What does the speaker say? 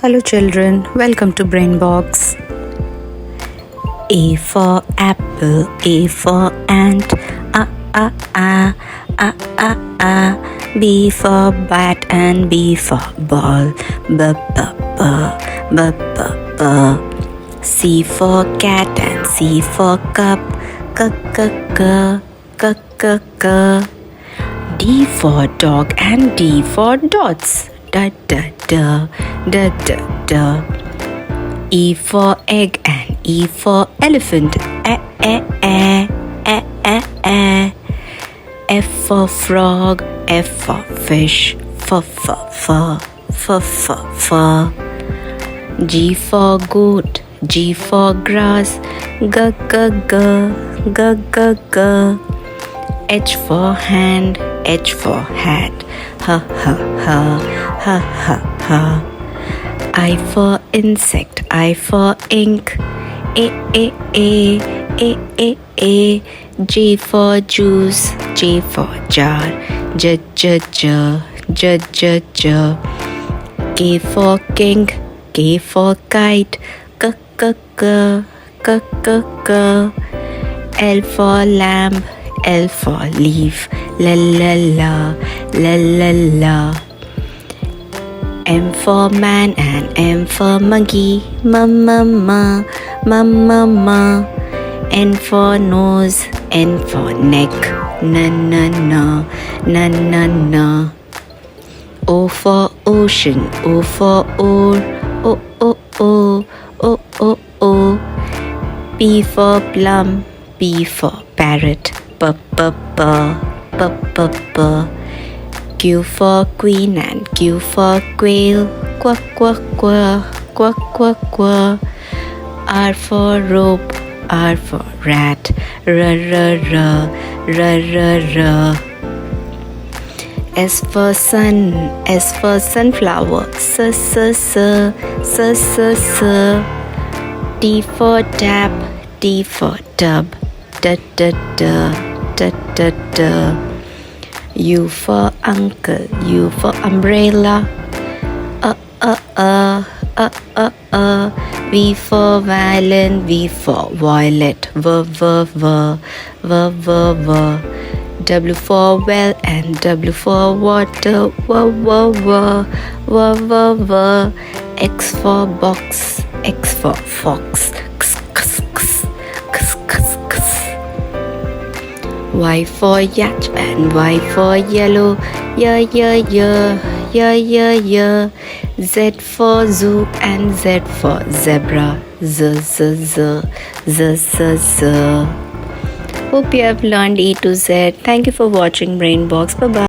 Hello children, welcome to Brainbox. A for apple, A for ant, a. B for bat and B for ball, b. C for cat and C for cup, c. D for dog and D for dots, d. E for egg and E for elephant, e. F for frog, F for fish, f. G for goat, G for grass, g. H for hand, H for hat, h. I for insect, I for ink, a. J for juice, J for jar, j. K for king, K for kite, k. L for lamb, L for leaf, la. M for man and M for monkey, ma. N for nose, N for neck, na. O for ocean, O for oar, o. P for plum, P for parrot, p. Q for queen and Q for quail, quack. R for rope, R for rat, r. S for sun, S for sunflower, s. T for tap, T for tub, d. U for uncle, U for umbrella, V for violin, V for violet, v. W for well and W for water, w. X for box, X for fox, x. Y for yacht and Y for yellow, y. Z for zoo and Z for zebra, z. Hope you have learned A to Z. Thank you for watching Brainbox. Bye bye.